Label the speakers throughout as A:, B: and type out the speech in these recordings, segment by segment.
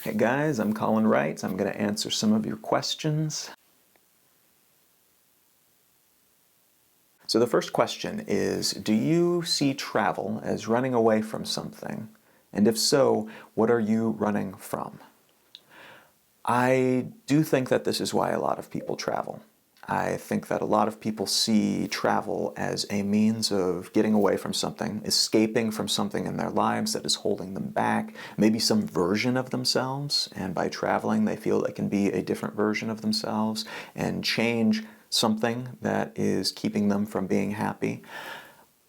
A: Hey guys, I'm Colin Wright. I'm going to answer some of your questions. So the first question is, do you see travel as running away from something? And if so, what are you running from? I do think that this is why a lot of people travel. I think that a lot of people see travel as a means of getting away from something, escaping from something in their lives that is holding them back, maybe some version of themselves, and by traveling they feel they can be a different version of themselves and change something that is keeping them from being happy.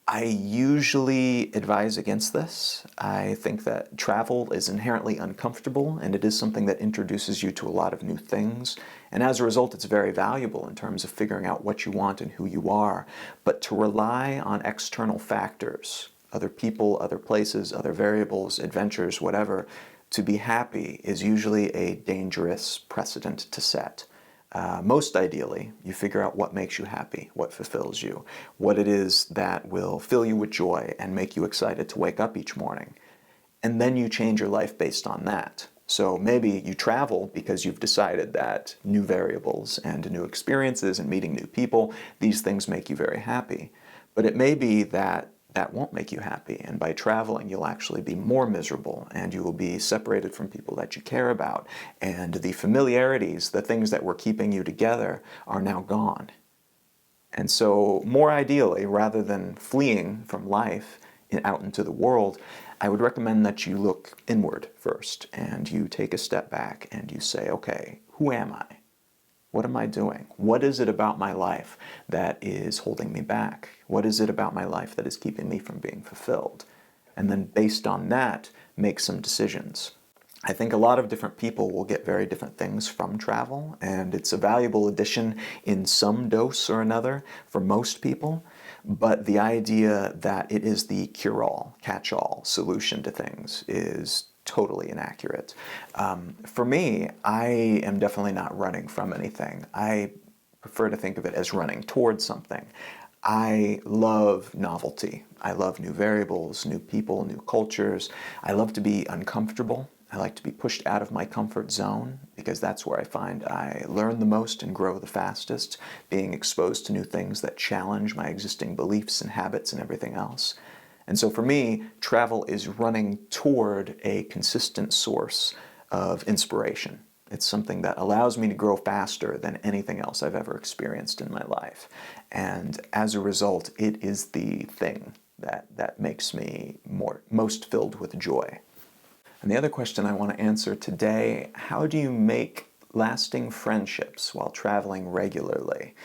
A: I usually advise against this. I think that travel is inherently uncomfortable, and it is something that introduces you to a lot of new things. And as a result, it's very valuable in terms of figuring out what you want and who you are. But to rely on external factors, other people, other places, other variables, adventures, whatever, to be happy is usually a dangerous precedent to set. Most ideally, you figure out what makes you happy, what fulfills you, what it is that will fill you with joy and make you excited to wake up each morning. And then you change your life based on that. So maybe you travel because you've decided that new variables and new experiences and meeting new people, these things make you very happy. But it may be that that won't make you happy, and by traveling you'll actually be more miserable, and you will be separated from people that you care about, and the familiarities, the things that were keeping you together, are now gone. And so more ideally, rather than fleeing from life out into the world, I would recommend that you look inward first, and you take a step back and you say, okay, who am I? What am I doing? What is it about my life that is holding me back? What is it about my life that is keeping me from being fulfilled? And then based on that, make some decisions. I think a lot of different people will get very different things from travel, and it's a valuable addition in some dose or another for most people. But the idea that it is the cure-all, catch-all solution to things is totally inaccurate. For me, I am definitely not running from anything. I prefer to think of it as running towards something. I love novelty. I love new variables, new people, new cultures. I love to be uncomfortable. I like to be pushed out of my comfort zone because that's where I find I learn the most and grow the fastest, being exposed to new things that challenge my existing beliefs and habits and everything else. And so for me, travel is running toward a consistent source of inspiration. It's something that allows me to grow faster than anything else I've ever experienced in my life. And as a result, it is the thing that makes me most filled with joy. And the other question I want to answer today, how do you make lasting friendships while traveling regularly?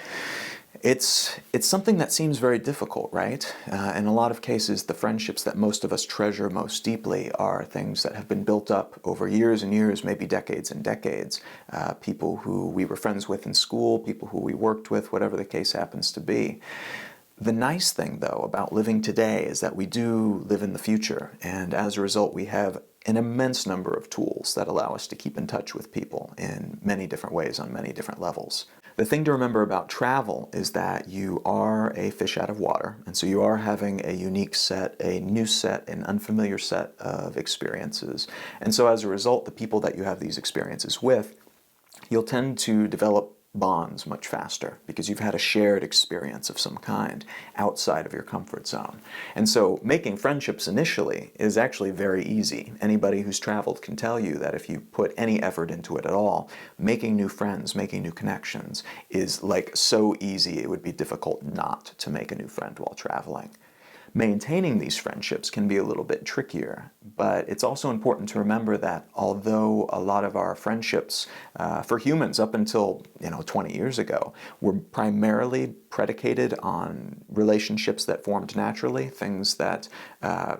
A: It's something that seems very difficult, right? In a lot of cases, the friendships that most of us treasure most deeply are things that have been built up over years and years, maybe decades and decades. People who we were friends with in school, people who we worked with, whatever the case happens to be. The nice thing, though, about living today is that we do live in the future, and as a result, we have an immense number of tools that allow us to keep in touch with people in many different ways on many different levels. The thing to remember about travel is that you are a fish out of water, and so you are having a unique set, a new set, an unfamiliar set of experiences. And so as a result, the people that you have these experiences with, you'll tend to develop bonds much faster because you've had a shared experience of some kind outside of your comfort zone. And so making friendships initially is actually very easy. Anybody who's traveled can tell you that if you put any effort into it at all, making new friends, making new connections is like so easy it would be difficult not to make a new friend while traveling. Maintaining these friendships can be a little bit trickier, but it's also important to remember that although a lot of our friendships for humans up until 20 years ago were primarily predicated on relationships that formed naturally, things that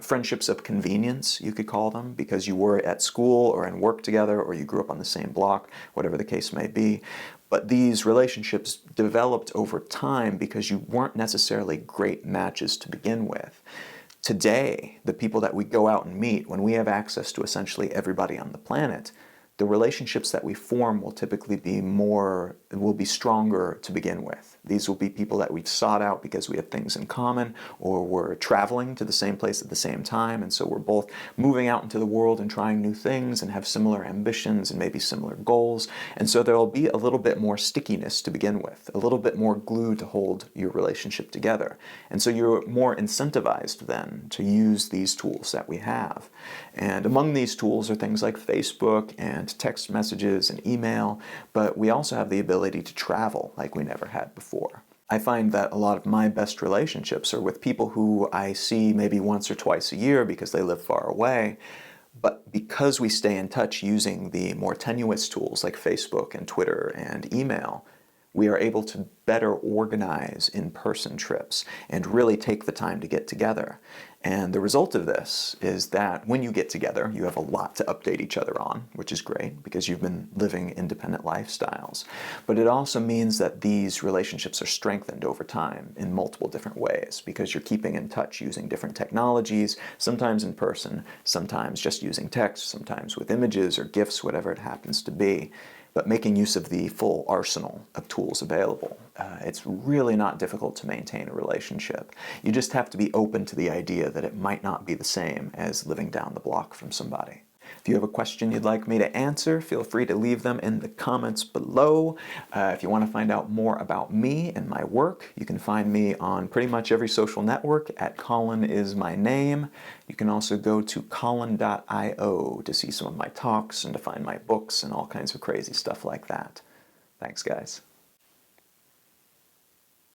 A: friendships of convenience, you could call them, because you were at school or in work together or you grew up on the same block, whatever the case may be. But these relationships developed over time because you weren't necessarily great matches to begin with. Today, the people that we go out and meet, when we have access to essentially everybody on the planet, the relationships that we form will typically will be stronger to begin with. These will be people that we've sought out because we have things in common, or we're traveling to the same place at the same time, and so we're both moving out into the world and trying new things and have similar ambitions and maybe similar goals. And so there will be a little bit more stickiness to begin with, a little bit more glue to hold your relationship together. And so you're more incentivized then to use these tools that we have. And among these tools are things like Facebook and text messages and email, but we also have the ability to travel like we never had before. I find that a lot of my best relationships are with people who I see maybe once or twice a year because they live far away, but because we stay in touch using the more tenuous tools like Facebook and Twitter and email, we are able to better organize in-person trips and really take the time to get together. And the result of this is that when you get together, you have a lot to update each other on, which is great because you've been living independent lifestyles. But it also means that these relationships are strengthened over time in multiple different ways because you're keeping in touch using different technologies, sometimes in person, sometimes just using text, sometimes with images or GIFs, whatever it happens to be, but making use of the full arsenal of tools available. It's really not difficult to maintain a relationship. You just have to be open to the idea that it might not be the same as living down the block from somebody. If you have a question you'd like me to answer, feel free to leave them in the comments below. If you want to find out more about me and my work, you can find me on pretty much every social network at Colin is my name. You can also go to colin.io to see some of my talks and to find my books and all kinds of crazy stuff like that. Thanks, guys.